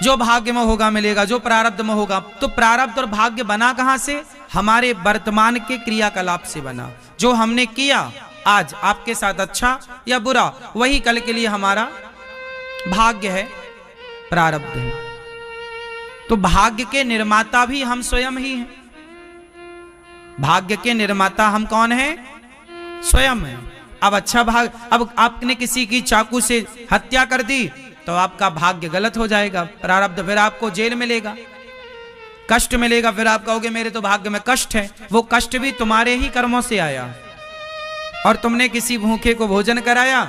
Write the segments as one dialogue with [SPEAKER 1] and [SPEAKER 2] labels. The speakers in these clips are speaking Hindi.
[SPEAKER 1] जो भाग्य में होगा मिलेगा, जो प्रारब्ध में होगा। तो प्रारब्ध और भाग्य बना कहां से? हमारे वर्तमान के क्रियाकलाप से बना। जो हमने किया आज आपके साथ अच्छा या बुरा, वही कल के लिए हमारा भाग्य है, प्रारब्ध है। तो भाग्य के निर्माता भी हम स्वयं ही हैं। भाग्य के निर्माता हम कौन हैं? स्वयं हैं। अब अच्छा भाग, अब आपने किसी की चाकू से हत्या कर दी तो आपका भाग्य गलत हो जाएगा, प्रारब्ध। फिर आपको जेल मिलेगा, कष्ट मिलेगा। फिर आप कहोगे मेरे तो भाग्य में कष्ट है। वो कष्ट भी तुम्हारे ही कर्मों से आया। और तुमने किसी भूखे को भोजन कराया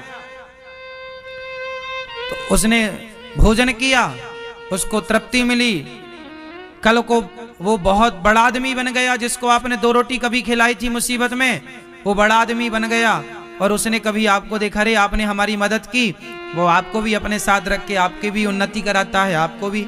[SPEAKER 1] तो उसने भोजन किया, उसको तृप्ति मिली। कल को वो बहुत बड़ा आदमी बन गया, जिसको आपने 2 रोटी कभी खिलाई थी मुसीबत में, वो बड़ा आदमी बन गया। और उसने कभी आपको देखा, रे आपने हमारी मदद की, वो आपको भी अपने साथ रख के आपकी भी उन्नति कराता है, आपको भी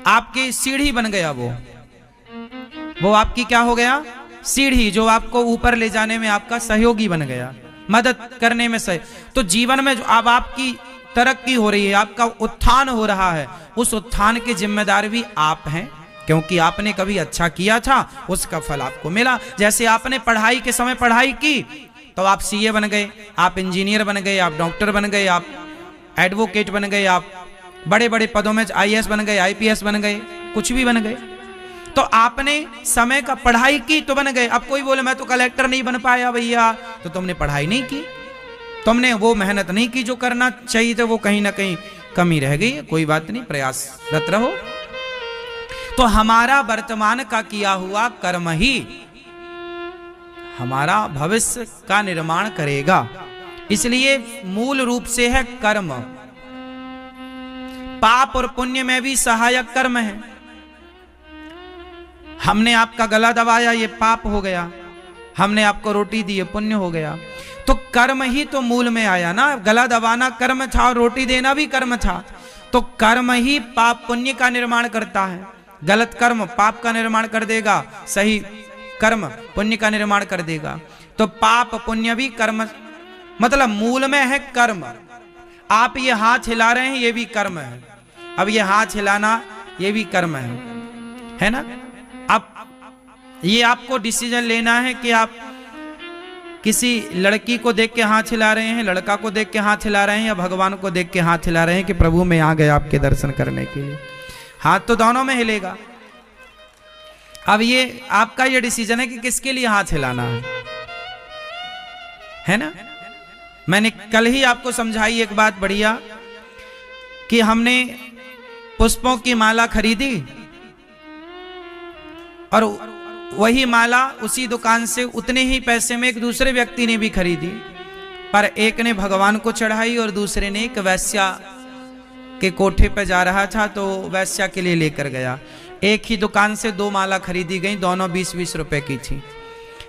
[SPEAKER 1] आपकी सीढ़ी बन गया। वो आपकी क्या हो गया? सीढ़ी, जो आपको ऊपर ले जाने में आपका सहयोगी बन गया, मदद करने में सही। तो जीवन में जो अब आपकी तरक्की हो रही है, आपका उत्थान हो रहा है, उस उत्थान के जिम्मेदार भी आप हैं, क्योंकि आपने कभी अच्छा किया था, उसका फल आपको मिला। जैसे आपने पढ़ाई के समय पढ़ाई की तो आप सीए बन गए, आप इंजीनियर बन गए, आप डॉक्टर बन गए, आप एडवोकेट बन गए, आप बड़े बड़े पदों में आईएएस बन गए, आईपीएस बन गए, कुछ भी बन गए। तो आपने समय का पढ़ाई की तो बन गए। अब कोई बोले मैं तो कलेक्टर नहीं बन पाया भैया, तो तुमने पढ़ाई नहीं की, तुमने वो मेहनत नहीं की जो करना चाहिए था, वो कहीं ना कहीं कमी रह गई। कोई बात नहीं, प्रयासरत रहो। तो हमारा वर्तमान का किया हुआ कर्म ही हमारा भविष्य का निर्माण करेगा। इसलिए मूल रूप से है कर्म। पाप और पुण्य में भी सहायक कर्म है। हमने आपका गला दबाया, ये पाप हो गया। हमने आपको रोटी दी, ये पुण्य हो गया। तो कर्म ही तो मूल में आया ना। गला दबाना कर्म था और रोटी देना भी कर्म था। तो कर्म ही पाप पुण्य का निर्माण करता है। गलत कर्म पाप का निर्माण कर देगा, सही कर्म पुण्य का निर्माण कर देगा। तो पाप पुण्य भी कर्म, मतलब मूल में है कर्म। आप ये हाथ हिला रहे हैं, ये भी कर्म है। अब ये हाथ हिलाना, ये भी कर्म है ना। अब ये आपको डिसीजन लेना है कि आप किसी लड़की को देख के हाथ हिला रहे हैं, लड़का को देख के हाथ हिला रहे हैं, या भगवान को देख के हाथ हिला रहे हैं कि प्रभु मैं आ गया आपके दर्शन करने के लिए। हाथ तो दोनों में हिलेगा। अब ये आपका ये डिसीजन है कि किसके लिए हाथ हिलाना है ना। मैंने कल ही आपको समझाई एक बात बढ़िया, कि हमने पुष्पों की माला खरीदी और वही माला उसी दुकान से उतने ही पैसे में एक दूसरे व्यक्ति ने भी खरीदी, पर एक ने भगवान को चढ़ाई और दूसरे ने एक वैश्या के कोठे पर जा रहा था तो वैश्या के लिए लेकर गया। एक ही दुकान से 2 माला खरीदी गई, दोनों 20-20 रुपए की थी।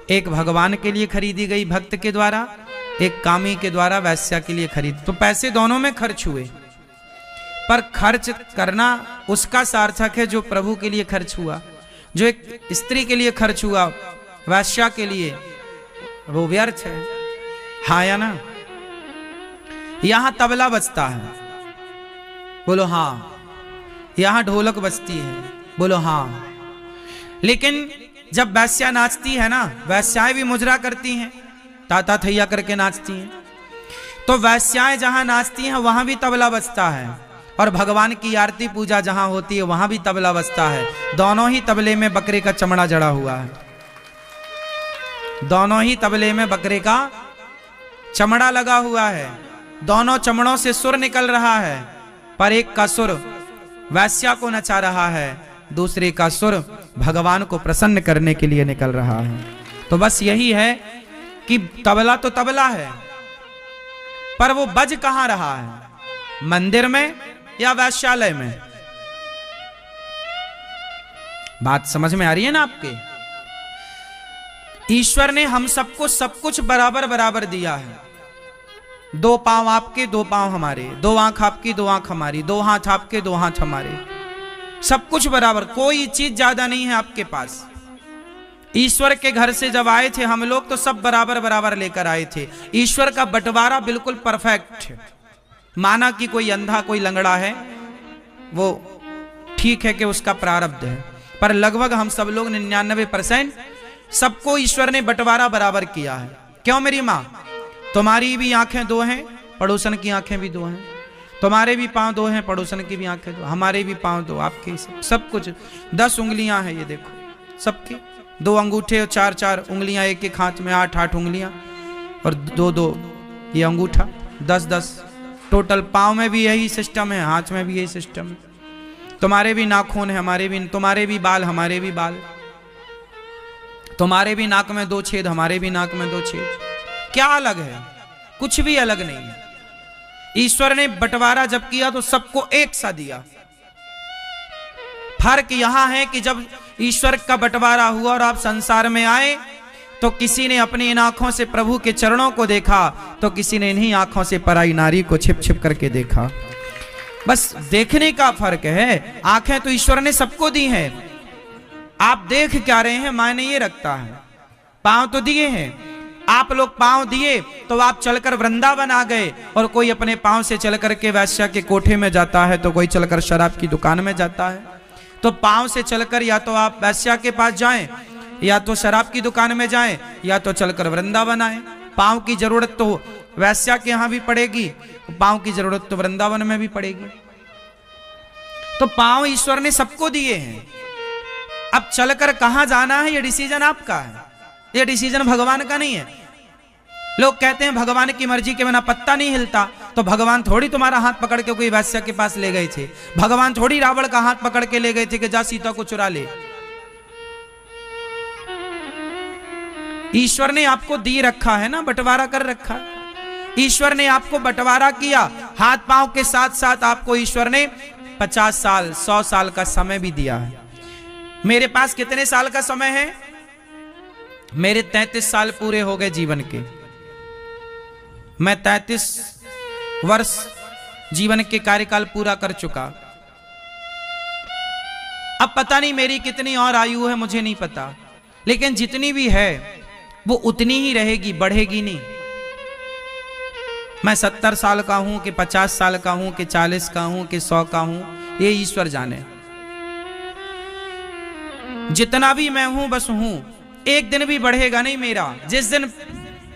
[SPEAKER 1] एक भगवान के लिए खरीदी गई भक्त के द्वारा, एक कामी के द्वारा वैश्या के लिए खरीदी। तो पैसे दोनों में खर्च हुए, पर खर्च करना उसका सार्थक है जो प्रभु के लिए खर्च हुआ। जो एक स्त्री के लिए खर्च हुआ वैश्या के लिए, वो व्यर्थ है। हाँ या ना। यहां तबला बजता है, बोलो हाँ। यहां ढोलक बजती है, बोलो हाँ। लेकिन जब वैश्या नाचती है ना, वैश्याएं भी मुजरा करती हैं, ताता थैया करके नाचती हैं। तो वैश्याएं जहां नाचती हैं वहां भी तबला बजता है, और भगवान की आरती पूजा जहां होती है वहां भी तबला बजता है। दोनों ही तबले में बकरे का चमड़ा जड़ा हुआ है। दोनों ही तबले में बकरे का चमड़ा लगा हुआ है। दोनों चमड़ों से सुर निकल रहा है, पर एक का सुर वैश्या को नचा रहा है, दूसरे का सुर भगवान को प्रसन्न करने के लिए निकल रहा है। तो बस यही है कि तबला तो तबला है, पर वो बज कहां रहा है? मंदिर में या वैश्यालय में? बात समझ में आ रही है ना आपके? ईश्वर ने हम सबको सब कुछ बराबर बराबर दिया है। 2 पांव आपके, 2 पांव हमारे, 2 आंख आपकी, 2 आंख हमारी, 2 हाथ आपके, 2 हाथ हमारे, सब कुछ बराबर। कोई चीज ज्यादा नहीं है आपके पास। ईश्वर के घर से जब आए थे हम लोग तो सब बराबर बराबर लेकर आए थे। ईश्वर का बंटवारा बिल्कुल परफेक्ट है। माना कि कोई अंधा कोई लंगड़ा है, वो ठीक है कि उसका प्रारब्ध है, पर लगभग हम सब लोग 99% सबको ईश्वर ने बंटवारा बराबर किया है। क्यों मेरी माँ? तुम्हारी भी आंखें दो हैं, पड़ोसन की आंखें भी दो हैं, तुम्हारे भी पांव दो हैं, पड़ोसन की भी आंखें दो, हमारे भी पांव दो, आपके सब कुछ 10 उंगलियां हैं, ये देखो सबकी 2 अंगूठे और 4-4 उंगलियां, एक एक हाथ में 8-8 उंगलियां और 2-2 ये अंगूठा, 10-10 टोटल। पांव में भी यही सिस्टम है, हाथ में भी यही सिस्टम है। तुम्हारे भी नाखून है, हमारे भी, तुम्हारे भी बाल, हमारे भी बाल, तुम्हारे भी नाक में 2 छेद, हमारे भी नाक में 2 छेद। क्या अलग है? कुछ भी अलग नहीं है। ईश्वर ने बंटवारा जब किया तो सबको एक सा दिया। फर्क यहां है कि जब ईश्वर का बंटवारा हुआ और आप संसार में आए तो किसी ने अपनी इन आंखों से प्रभु के चरणों को देखा, तो किसी ने इन्हीं आंखों से पराई नारी को छिप छिप करके देखा। बस देखने का फर्क है। आंखें तो ईश्वर ने सबको दी हैं, आप देख क्या रहे हैं मायने ये रखता है। पांव तो दिए हैं, आप लोग पांव दिए तो आप चलकर वृंदावन आ गए, और कोई अपने पांव से चलकर के वैश्या के कोठे में जाता है, तो कोई चलकर शराब की दुकान में जाता है। तो पांव से चलकर या तो आप वैश्या के पास जाएं, या तो शराब की दुकान में जाएं, या तो चलकर वृंदावन आए। पांव की जरूरत तो वैश्या के यहां भी पड़ेगी, पांव की जरूरत तो वृंदावन में भी पड़ेगी। तो पांव ईश्वर ने सबको दिए हैं। अब चलकर कहां जाना है ये डिसीजन आपका है, ये डिसीजन भगवान का नहीं है। लोग कहते हैं भगवान की मर्जी के बिना पत्ता नहीं हिलता, तो भगवान थोड़ी तुम्हारा हाथ पकड़ के कोई वैश्या के पास ले गए थे, भगवान थोड़ी रावण का हाथ पकड़ के ले गए थे कि जा सीता को चुरा ले। ईश्वर ने आपको दी रखा है ना, बंटवारा कर रखा। ईश्वर ने आपको बंटवारा किया, हाथ पांव के साथ साथ आपको ईश्वर ने 50 साल 100 साल का समय भी दिया है। मेरे पास कितने साल का समय है? मेरे 33 साल पूरे हो गए जीवन के। मैं 33 वर्ष जीवन के कार्यकाल पूरा कर चुका। अब पता नहीं मेरी कितनी और आयु है, मुझे नहीं पता, लेकिन जितनी भी है वो उतनी ही रहेगी, बढ़ेगी नहीं। मैं 70 साल का हूं कि 50 साल का हूं कि 40 का हूं कि 100 का हूं, ये ईश्वर जाने। जितना भी मैं हूं बस हूं, एक दिन भी बढ़ेगा नहीं मेरा। जिस दिन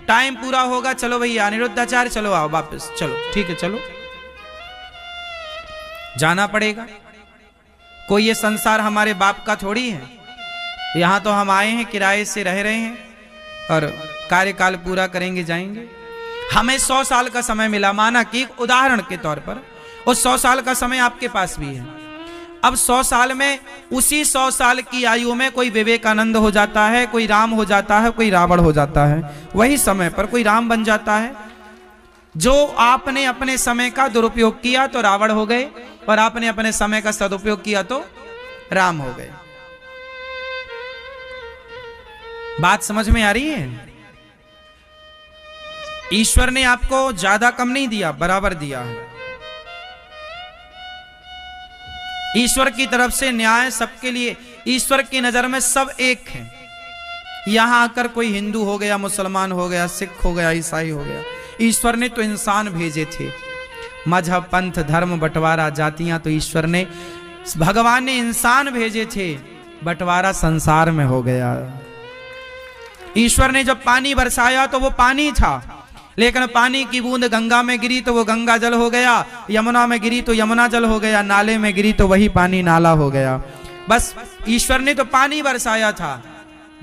[SPEAKER 1] टाइम पूरा होगा, चलो भैया अनिरुद्धाचार्य चलो आओ वापस, चलो ठीक है चलो, जाना पड़ेगा। कोई ये संसार हमारे बाप का थोड़ी है, यहां तो हम आए हैं, किराए से रह रहे हैं और कार्यकाल पूरा करेंगे जाएंगे। हमें 100 साल का समय मिला, माना कि उदाहरण के तौर पर, उस 100 साल का समय आपके पास भी है। अब 100 साल में, उसी 100 साल की आयु में कोई विवेकानंद हो जाता है, कोई राम हो जाता है, कोई रावण हो जाता है। वही समय पर कोई राम बन जाता है। जो आपने अपने समय का दुरुपयोग किया तो रावण हो गए, और आपने अपने समय का सदुपयोग किया तो राम हो गए। बात समझ में आ रही है? ईश्वर ने आपको ज्यादा कम नहीं दिया, बराबर दिया है। ईश्वर की तरफ से न्याय सबके लिए। ईश्वर की नजर में सब एक हैं। यहां आकर कोई हिंदू हो गया, मुसलमान हो गया, सिख हो गया, ईसाई हो गया, ईश्वर ने तो इंसान भेजे थे। मजहब पंथ धर्म बंटवारा जातियां तो ईश्वर ने, भगवान ने इंसान भेजे थे, बंटवारा संसार में हो गया। ईश्वर ने जब पानी बरसाया तो वो पानी था, लेकिन पानी की बूंद गंगा में गिरी तो वो गंगा जल हो गया, यमुना में गिरी तो यमुना जल हो गया, नाले में गिरी तो वही पानी नाला हो गया। बस ईश्वर ने तो पानी बरसाया था।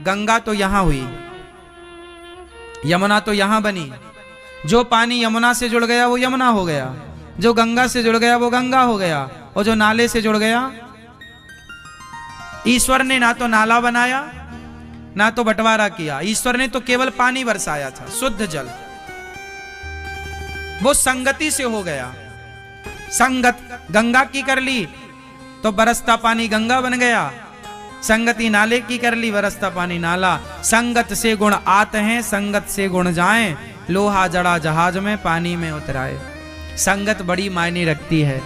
[SPEAKER 1] गंगा तो यहां हुई, यमुना तो यहां बनी। जो पानी यमुना से जुड़ गया वो यमुना हो गया, जो गंगा से जुड़ गया वो गंगा हो गया, और जो नाले से जुड़ गया। ईश्वर ने ना तो नाला बनाया ना तो बंटवारा किया, ईश्वर ने तो केवल पानी बरसाया था, शुद्ध जल। वो संगति से हो गया। संगत गंगा की कर ली तो बरसता पानी गंगा बन गया, संगति नाले की कर ली, बरसता पानी नाला। संगत से गुण आते हैं, संगत से गुण जाएं, लोहा जड़ा जहाज में पानी में उतराए। संगत बड़ी मायने रखती है।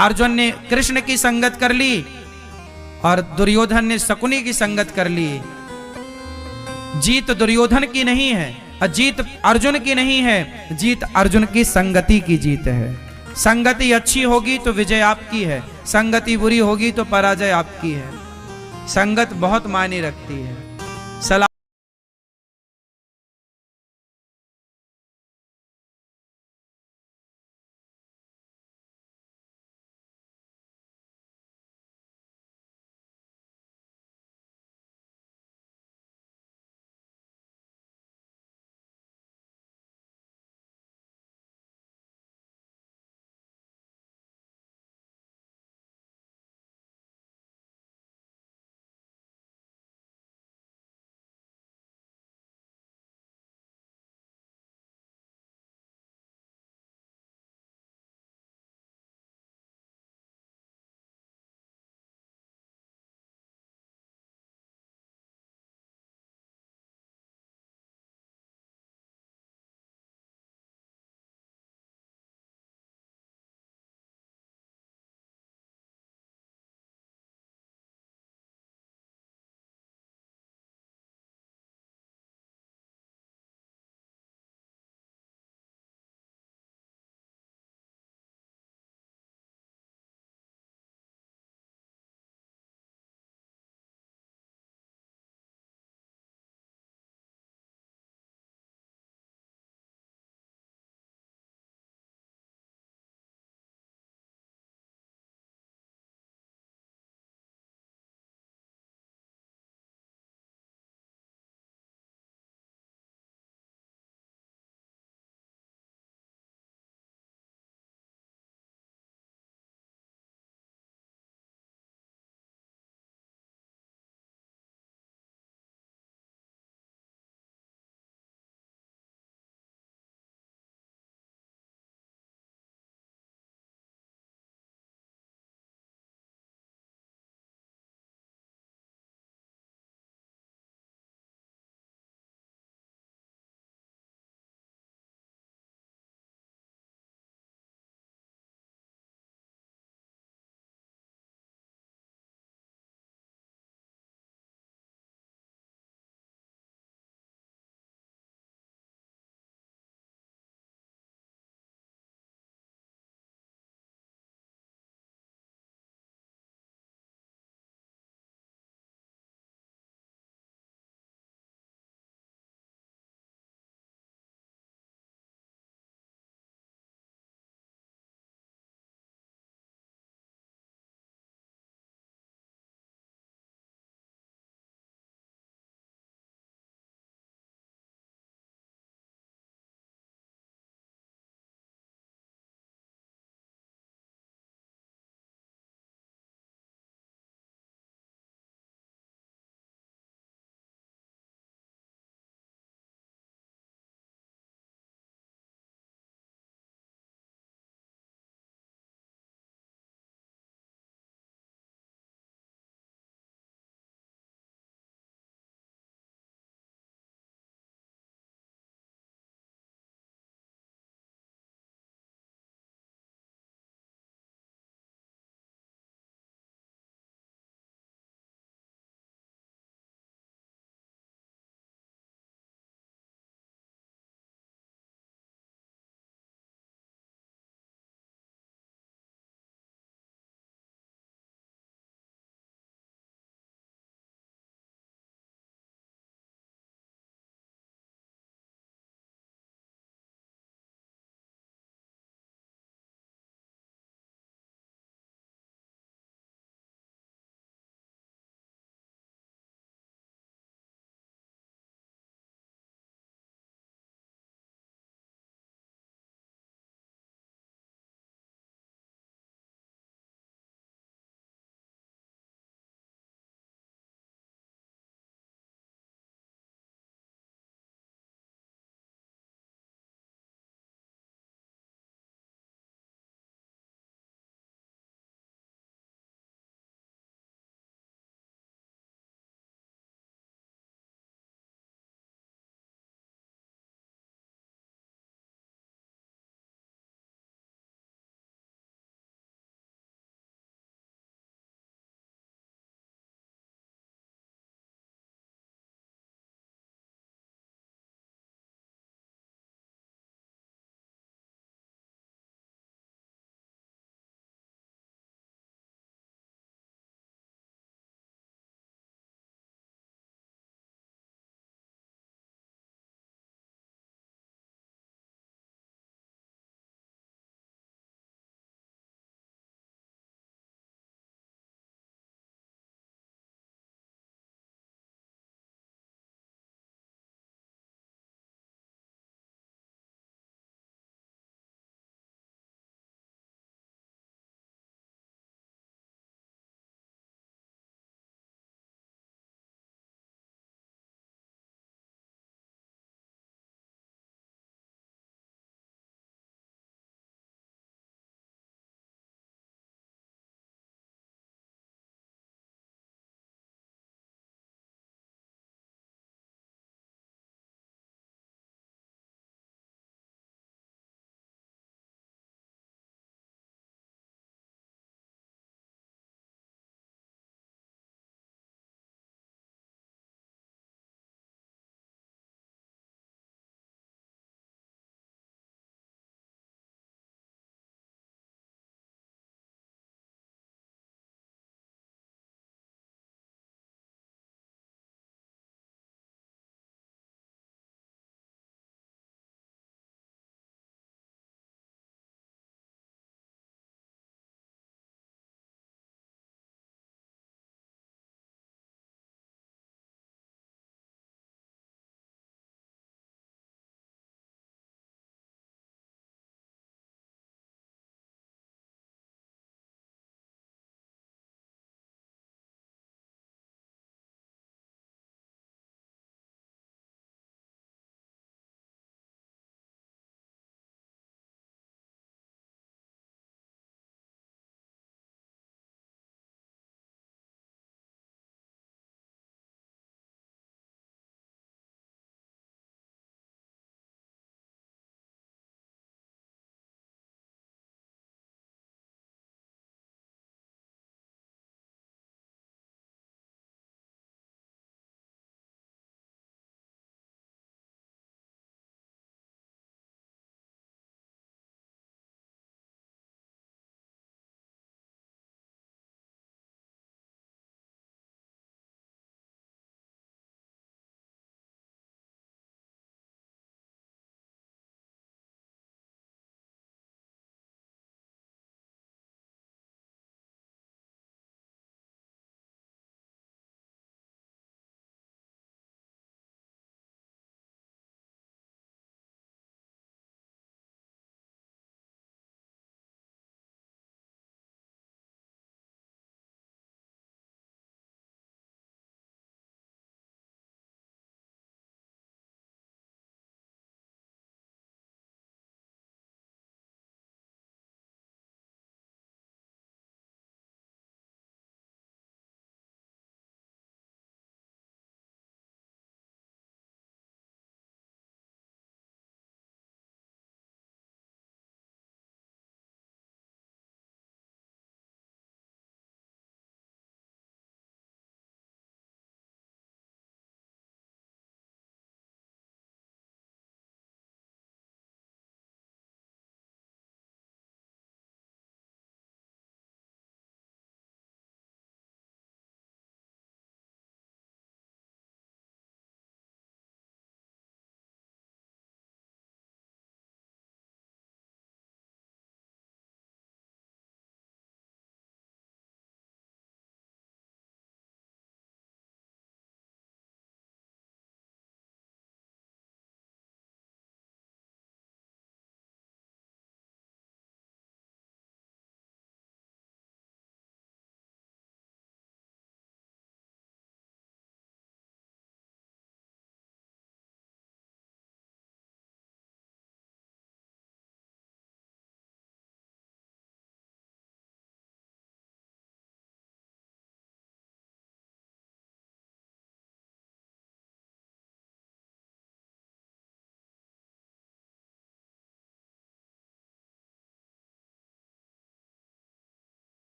[SPEAKER 1] अर्जुन ने कृष्ण की संगत कर ली और दुर्योधन ने शकुनी की संगत कर ली। जीत दुर्योधन की नहीं है, जीत अर्जुन की नहीं है, जीत अर्जुन की संगति की जीत है। संगति अच्छी होगी तो विजय आपकी है, संगति बुरी होगी तो पराजय आपकी है। संगत बहुत मायने रखती है। सलाम।